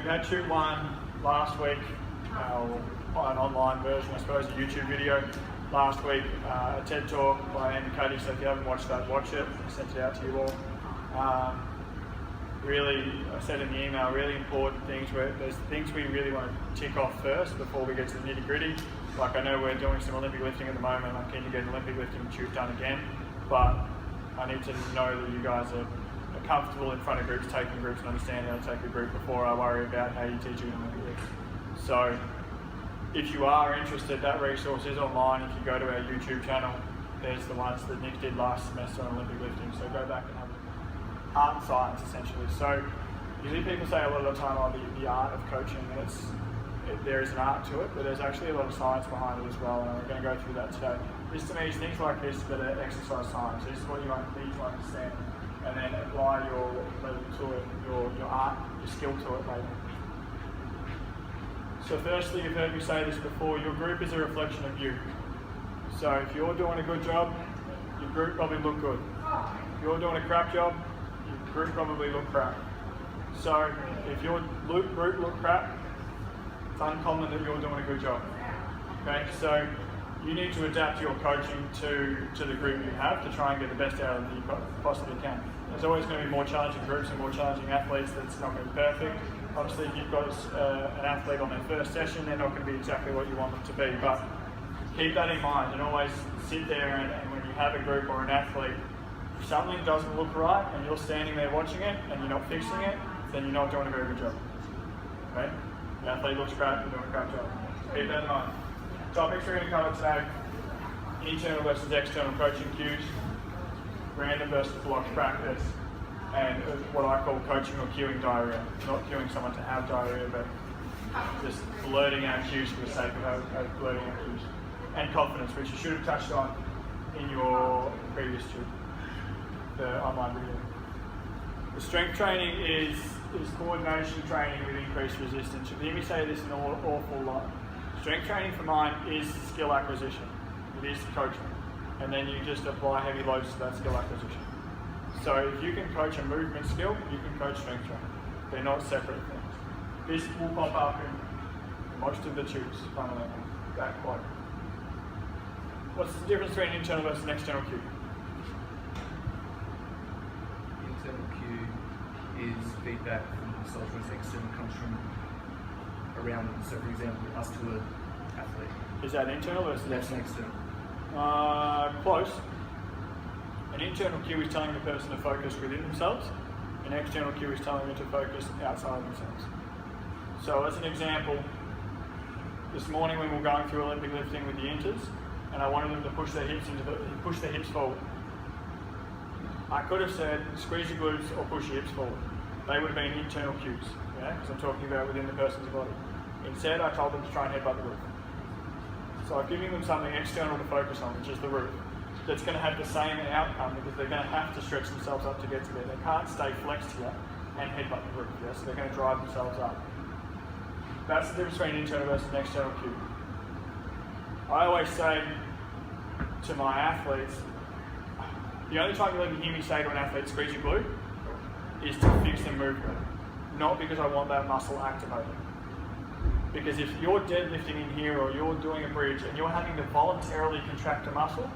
We had shoot one last week, an online version, I suppose, a YouTube video last week, a TED Talk by Andy Cuddy, so if you haven't watched that, watch it. I sent it out to you all. Really, I said in the email, really important things where there's things we really want to tick off first before we get to the nitty gritty. Like I know we're doing some Olympic lifting at the moment, I'm keen to get an Olympic lifting shoot done again, but I need to know that you guys are comfortable in front of groups, taking groups, and understand how to take a group before I worry about how you teach it in the lift. So if you are interested, that resource is online. If you go to our YouTube channel, there's the ones that Nick did last semester on Olympic lifting, so go back and have a look. Art and science, essentially. So usually people say a lot of the time, the art of coaching, there is an art to it, but there's actually a lot of science behind it as well, and we're going to go through that today. This to me is things like this that are exercise science. This is what you need to understand, and then apply your level to it, your art, your skill to it later. So firstly, you've heard me say this before, your group is a reflection of you. So if you're doing a good job, your group probably look good. If you're doing a crap job, your group probably look crap. So if your group look crap, it's uncommon that you're doing a good job. Okay, so you need to adapt your coaching to the group you have to try and get the best out of it you possibly can. There's always going to be more challenging groups and more challenging athletes that's not going to be perfect. Obviously, if you've got an athlete on their first session, they're not going to be exactly what you want them to be, but keep that in mind and always sit there and when you have a group or an athlete, if something doesn't look right and you're standing there watching it and you're not fixing it, then you're not doing a very good job. Okay? The athlete looks crap, you're doing a crap job. Keep that in mind. Topics we're going to cover today: internal versus external coaching cues, random versus blocked practice, and what I call coaching or cueing diarrhea. Not cueing someone to have diarrhea, but just blurting out cues for the sake of blurting out cues. And confidence, which you should have touched on in your previous tube, the online video. The strength training is coordination training with increased resistance. You'll hear me say this an awful lot. Strength training for mine is skill acquisition. It is coaching. And then you just apply heavy loads to that skill acquisition. So if you can coach a movement skill, you can coach strength training. They're not separate things. This will pop up in most of the tubes, funnily enough, that quadrant. What's the difference between internal versus external cue? Internal cue is feedback from the soldier, whereas external comes from around them. So for example, us to an athlete. Is that internal versus external? That's external. Close. An internal cue is telling the person to focus within themselves. An external cue is telling them to focus outside of themselves. So as an example, this morning when we were going through Olympic lifting with the Interns, and I wanted them to push their hips forward. I could have said squeeze your glutes or push your hips forward. They would have been internal cues, because I'm talking about within the person's body. Instead, I told them to try and headbutt the roof. So I'm giving them something external to focus on, which is the roof. That's going to have the same outcome because they're going to have to stretch themselves up to get to there. They can't stay flexed here and headbutt the roof, so they're going to drive themselves up. That's the difference between internal versus an external cue. I always say to my athletes, the only time you'll ever hear me say to an athlete, squeeze your glute, is to fix their movement, not because I want that muscle activated. Because if you're deadlifting in here or you're doing a bridge and you're having to voluntarily contract a muscle,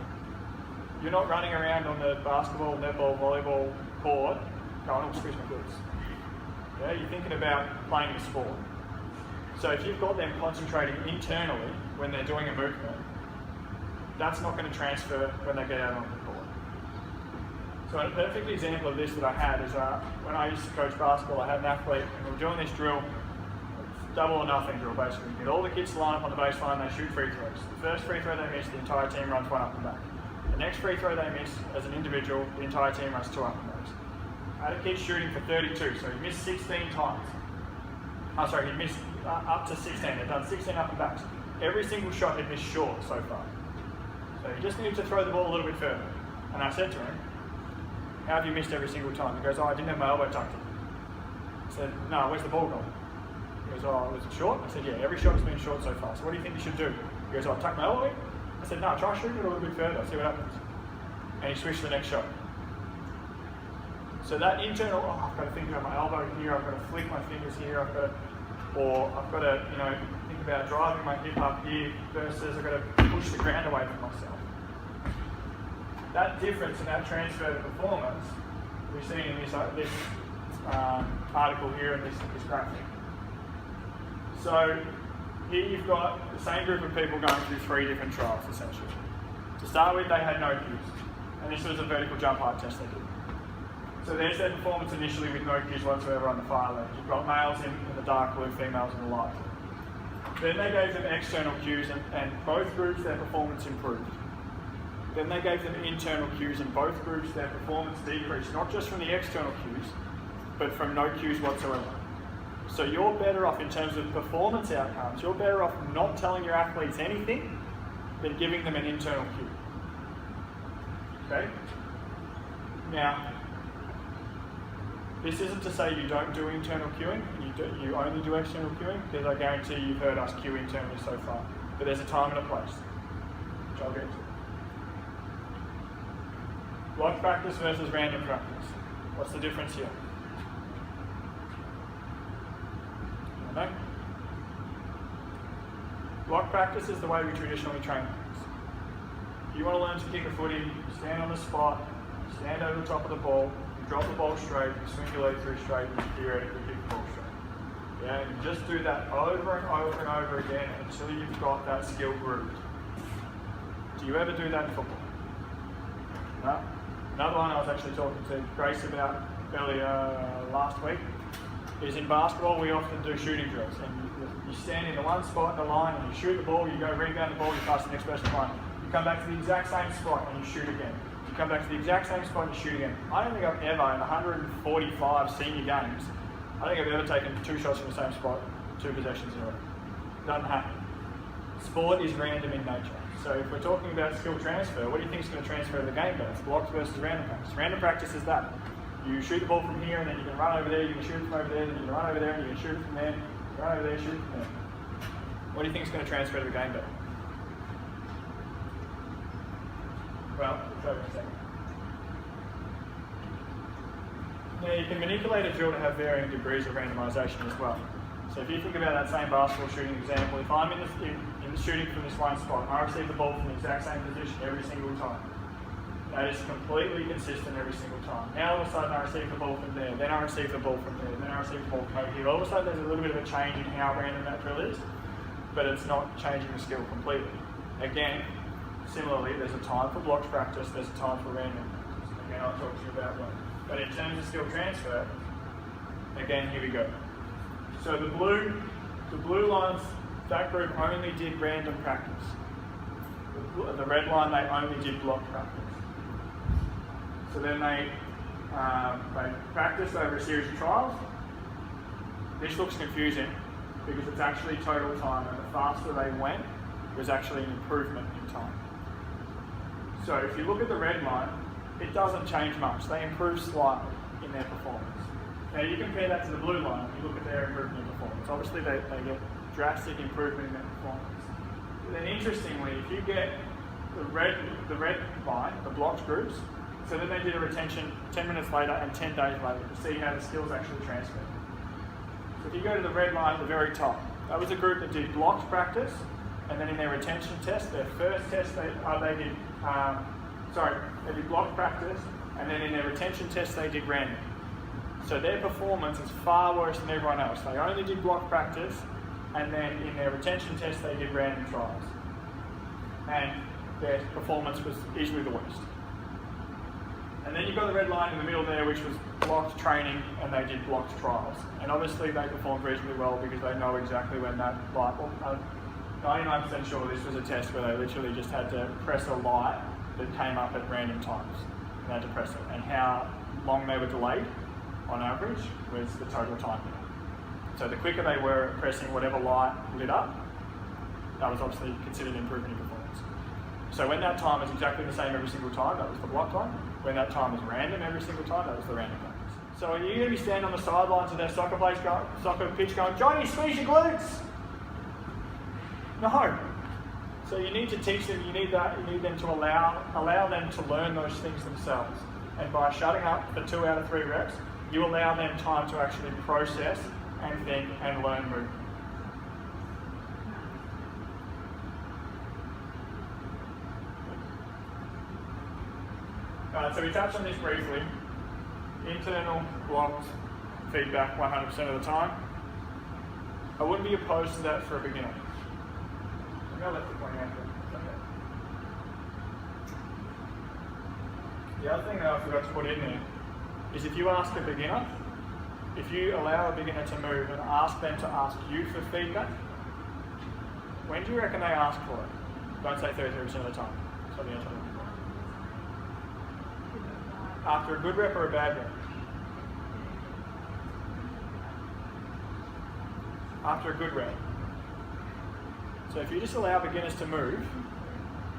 you're not running around on the basketball, netball, volleyball court going, oh, squeeze my glutes. Yeah, you're thinking about playing a sport. So if you've got them concentrating internally when they're doing a movement, that's not going to transfer when they get out on the court. So a perfect example of this that I had is when I used to coach basketball, I had an athlete and we were doing this drill, double or nothing drill basically. You get all the kids to line up on the baseline, they shoot free throws. The first free throw they miss, the entire team runs one up and back. The next free throw they miss, as an individual, the entire team runs two up and backs. I had a kid shooting for 32, so he missed 16 times. He missed up to 16, they've done 16 up and backs. Every single shot he'd missed short so far. So he just needed to throw the ball a little bit further. And I said to him, how have you missed every single time? He goes, oh, I didn't have my elbow tucked in. I said, no, where's the ball going? He goes, oh, was it short? I said, yeah, every shot has been short so far. So what do you think you should do? He goes, oh, tuck my elbow in? I said, no, try shooting it a little bit further, see what happens. And he switched to the next shot. So that internal, oh, I've got to think about my elbow here, I've got to flick my fingers here, I've got to Or I've got to, think about driving my hip up here versus I've got to push the ground away from myself. That difference in that transfer to performance we've seen in this article here in this graphic. So here you've got the same group of people going through 3 different trials essentially. To start with, they had no cues, and this was a vertical jump height test they did. So there's their performance initially with no cues whatsoever on the far left. You've got males in the dark blue, females in the light blue. Then they gave them external cues, and both groups, their performance improved. Then they gave them internal cues, and both groups, their performance decreased, not just from the external cues, but from no cues whatsoever. So you're better off in terms of performance outcomes, you're better off not telling your athletes anything than giving them an internal cue. Okay? Now, this isn't to say you don't do internal cueing, you only do external cueing, because I guarantee you've heard us cue internally so far. But there's a time and a place, which I'll get to. Block practice versus random practice. What's the difference here? No? Block practice is the way we traditionally train things. If you want to learn to kick a footy, you stand on the spot, you stand over the top of the ball, you drop the ball straight, you swing your leg through straight, and you theoretically kick the ball straight. Yeah, and you just do that over and over and over again until you've got that skill grooved. Do you ever do that in football? No? Another one I was actually talking to Grace about earlier last week is in basketball we often do shooting drills, and you stand in the one spot in the line and you shoot the ball, you go rebound the ball, you pass the next person line. You come back to the exact same spot and you shoot again. You come back to the exact same spot and you shoot again. I don't think I've ever, in 145 senior games, I don't think I've ever taken 2 shots from the same spot, 2 possessions in a row. Doesn't happen. Sport is random in nature. So if we're talking about skill transfer, what do you think is going to transfer to the game better? Blocks versus random practice. Random practice is that. You shoot the ball from here and then you can run over there, you can shoot it from over there, then you can run over there and you can shoot it from there, run over there, shoot it from there. What do you think is going to transfer to the game better? Well, we'll show you in a second. Now you can manipulate a drill to have varying degrees of randomization as well. So if you think about that same basketball shooting example, if I'm in the shooting from this one spot and I receive the ball from the exact same position every single time, that is completely consistent every single time. Now all of a sudden I receive the ball from there, then I receive the ball from there, then I receive the ball from over here. All of a sudden there's a little bit of a change in how random that drill is, but it's not changing the skill completely. Again, similarly, there's a time for blocked practice, there's a time for random practice. Again, I'll talk to you about one. But in terms of skill transfer, again, here we go. So the blue lines, that group only did random practice. The red line, they only did block practice. So then they practiced over a series of trials. This looks confusing because it's actually total time, and the faster they went was actually an improvement in time. So if you look at the red line, it doesn't change much. They improve slightly in their performance. Now you compare that to the blue line, you look at their improvement in performance. Obviously they get drastic improvement in their performance. But then interestingly, if you get the red line, the blocked groups, so then they did a retention 10 minutes later and 10 days later to see how the skills actually transferred. So if you go to the red line at the very top, that was a group that did blocked practice, and then in their retention test, their first test they did blocked practice, and then in their retention test they did random. So their performance is far worse than everyone else. They only did block practice, and then in their retention test they did random trials. And their performance was easily the worst. And then you've got the red line in the middle there, which was blocked training, and they did blocked trials. And obviously they performed reasonably well because they know exactly when that light, 99% sure this was a test where they literally just had to press a light that came up at random times. And they had to press it. And how long they were delayed, on average, was the total time. So the quicker they were at pressing whatever light lit up, that was obviously considered an improvement in performance. So when that time was exactly the same every single time, that was the block time. When that time was random every single time, that was the random practice. So are you going to be standing on the sidelines of their soccer pitch going, Johnny, squeeze your glutes? No. So you need to teach them, you need them to allow them to learn those things themselves. And by shutting up for 2 out of 3 reps, you allow them time to actually process and think and learn movement. So we touched on this briefly. Internal blocked feedback 100% of the time. I wouldn't be opposed to that for a beginner. Maybe I left the point out there. The other thing that I forgot to put in there is if you ask a beginner, if you allow a beginner to move and ask them to ask you for feedback, when do you reckon they ask for it? Don't say 33% of the time. That's what the answer is. After a good rep or a bad rep? After a good rep. So if you just allow beginners to move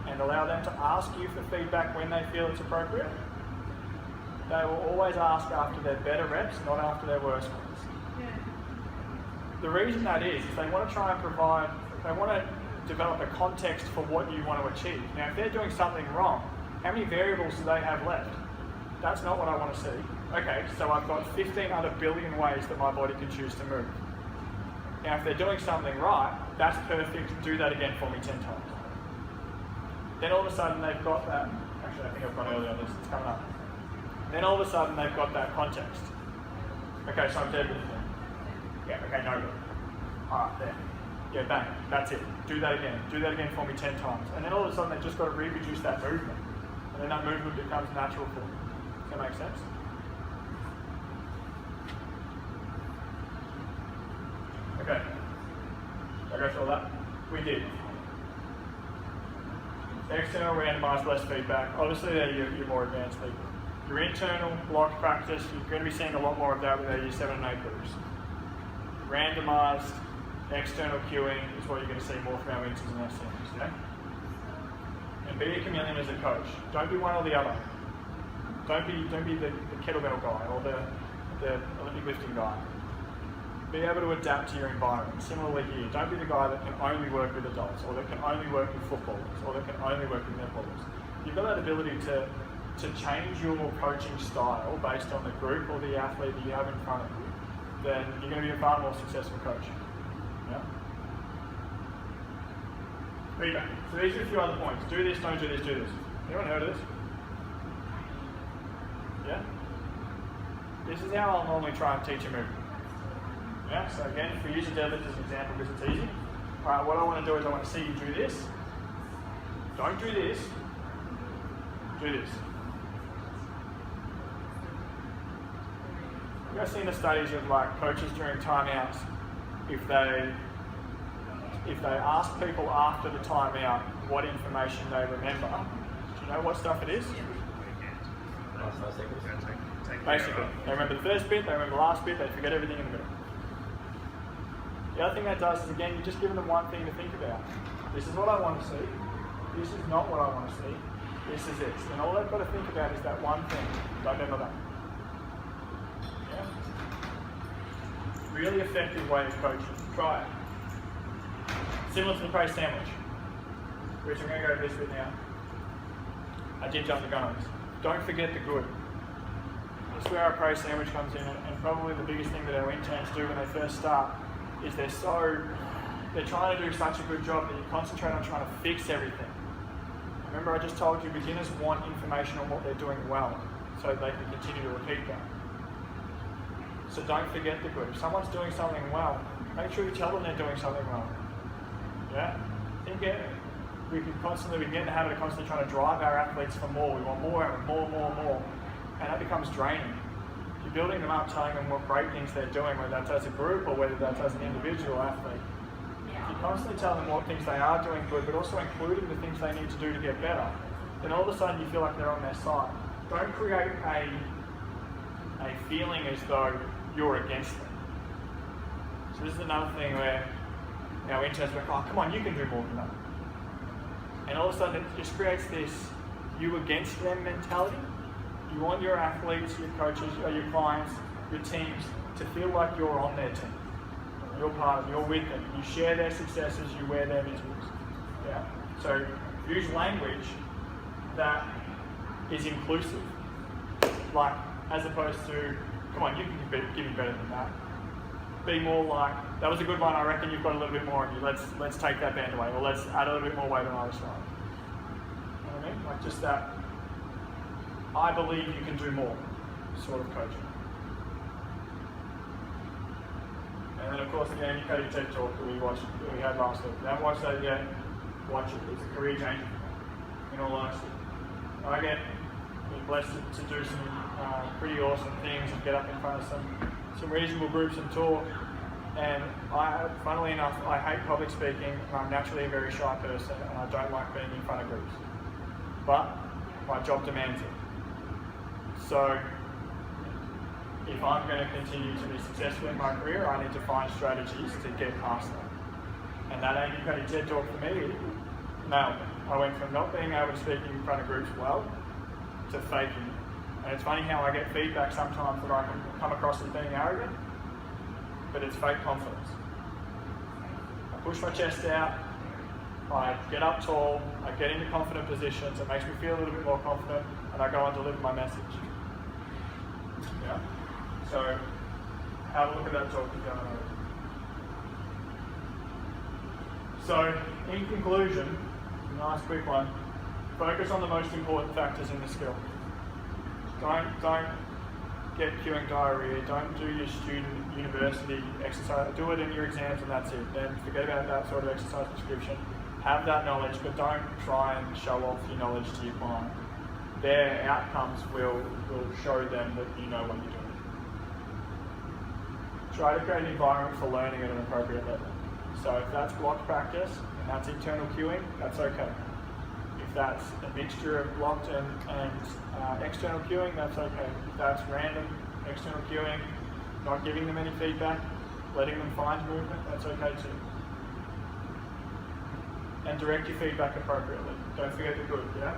and allow them to ask you for feedback when they feel it's appropriate, they will always ask after their better reps, not after their worst ones. The reason that is they want to try and provide, they want to develop a context for what you want to achieve. Now, if they're doing something wrong, how many variables do they have left? That's not what I want to see. Okay, so I've got 15 other billion ways that my body can choose to move. Now, if they're doing something right, that's perfect. Do that again for me 10 times. Then all of a sudden they've got that, actually I think I've gone earlier on this, it's coming up. Then all of a sudden they've got that context. Okay, so I'm dead with it. Yeah, okay, no good. Alright, there. Yeah, bang, that's it. Do that again. Do that again for me 10 times. And then all of a sudden they've just got to reproduce that movement. And then that movement becomes natural for them. Does that make sense? Okay. Did I go through all that? We did. External randomized less feedback. Obviously they're your more advanced people. Your internal block practice, you're going to be seeing a lot more of that with our year 7 and 8 groups. Randomized external cueing is what you're going to see more from our interns and our seniors. Yeah? And be a chameleon as a coach. Don't be one or the other. Don't be the kettlebell guy or the Olympic lifting guy. Be able to adapt to your environment. Similarly here, don't be the guy that can only work with adults or that can only work with footballers or that can only work with netballers. You've got that ability to change your coaching style based on the group or the athlete that you have in front of you, then you're going to be a far more successful coach. Yeah? Feedback. So these are a few other points. Do this, don't do this, do this. Anyone heard of this? Yeah? This is how I'll normally try and teach a movement. Yeah, so again, if we use a deadlift as an example because it's easy. Alright, what I want to do is I want to see you do this. Don't do this. Do this. You guys seen the studies of like coaches during timeouts, if they ask people after the timeout what information they remember, do you know what stuff it is? Basically, they remember the first bit, they remember the last bit, they forget everything in the middle. The other thing that does is, again, you're just giving them one thing to think about. This is what I want to see. This is not what I want to see. This is it. And all they've got to think about is that one thing. Don't remember that. Yeah? Really effective way of coaching. Try it. Similar to the praise sandwich, which I'm going to go over this with now. I did jump the gun on this. Don't forget the good. This is where our praise sandwich comes in, and probably the biggest thing that our interns do when they first start is they're trying to do such a good job that you concentrate on trying to fix everything. Remember, I just told you beginners want information on what they're doing well so they can continue to repeat that. So don't forget the good. If someone's doing something well, make sure you tell them they're doing something well. Yeah? We get in the habit of constantly trying to drive our athletes for more. We want more, and that becomes draining. You're building them up, telling them what great things they're doing, whether that's as a group or whether that's as an individual athlete. If you constantly tell them what things they are doing good, but also including the things they need to do to get better, then all of a sudden you feel like they're on their side. Don't create a feeling as though you're against them. So this is another thing where our interns are like, oh, come on, you can do more than that. And all of a sudden it just creates this you against them mentality. You want your athletes, your coaches, your clients, your teams to feel like you're on their team. You're part of them, you're with them. You share their successes, you wear their miseries. Yeah? So use language that is inclusive. Like, as opposed to, come on, you can give me better than that. Be more like, that was a good one, I reckon you've got a little bit more in you. Let's take that band away, or let's add a little bit more weight on either side. You know what I mean? Like just that, I believe you can do more sort of coaching. And then of course the Andy Cuddy TED Talk that we had last week. If you haven't watched that yet, watch it. It's a career changer, in all honesty. I get blessed to do some pretty awesome things and get up in front of some reasonable groups and talk. And funnily enough, I hate public speaking, and I'm naturally a very shy person, and I don't like being in front of groups. But my job demands it. So if I'm going to continue to be successful in my career, I need to find strategies to get past that. And that Andy Cuddy TED Talk for me nailed it. I went from not being able to speak in front of groups well to faking it. And it's funny how I get feedback sometimes that I can come across as being arrogant, but it's fake confidence. I push my chest out, I get up tall, I get into confident positions, it makes me feel a little bit more confident, and I go and deliver my message. Yeah? So, have a look at that talk if you haven't heard it. So, in conclusion, nice quick one, focus on the most important factors in the skill. Don't get cuing diarrhea, don't do your student university exercise, do it in your exams and that's it. Then forget about that sort of exercise prescription. Have that knowledge, but don't try and show off your knowledge to your client. Their outcomes will show them that you know what you're doing. Try to create an environment for learning at an appropriate level. So if that's block practice and that's internal cueing, that's okay. If that's a mixture of blocked and external cueing, that's okay. If that's random external cueing, not giving them any feedback, letting them find movement, that's okay too. And direct your feedback appropriately. Don't forget the good, yeah?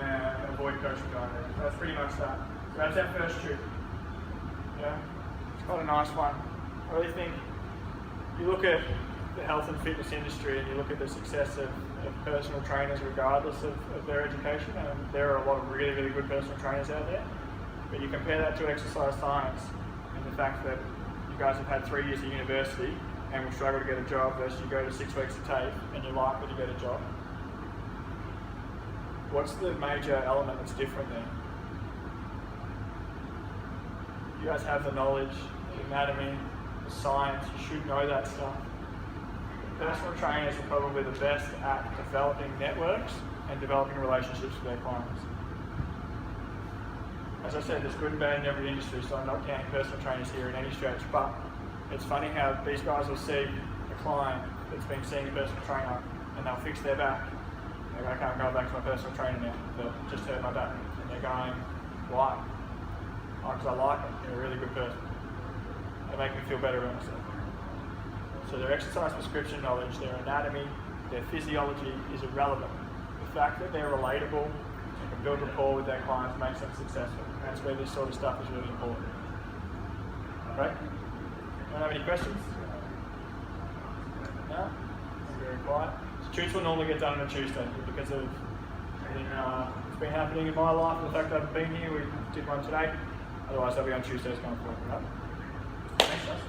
And avoid coaching diarrhea. That's pretty much that. So that's our first trick. Yeah? It's quite a nice one. I really think you look at the health and fitness industry and you look at the success of personal trainers regardless of their education, and there are a lot of really, really good personal trainers out there, but you compare that to exercise science and the fact that you guys have had 3 years at university and will struggle to get a job versus you go to 6 weeks of TAFE and you're likely to get a job. What's the major element that's different there? You guys have the knowledge, the anatomy, the science, you should know that stuff. Personal trainers are probably the best at developing networks and developing relationships with their clients. As I said, there's good and bad in every industry, so I'm not counting personal trainers here in any stretch, but it's funny how these guys will see a client that's been seeing a personal trainer and they'll fix their back. They go, okay, I'm going back to my personal trainer now, that just hurt my back. And they're going, why? Oh, because I like them, they're a really good person. They make me feel better about myself. So their exercise prescription knowledge, their anatomy, their physiology is irrelevant. The fact that they're relatable and can build rapport with their clients makes them successful. And that's where this sort of stuff is really important. Okay? Don't have any questions? No? I'm very quiet. So shoots will normally get done on a Tuesday because of everything that's been happening in my life and the fact that I've been here. We did one today. Otherwise, they'll be on Tuesdays going forward. Right? Thanks, guys.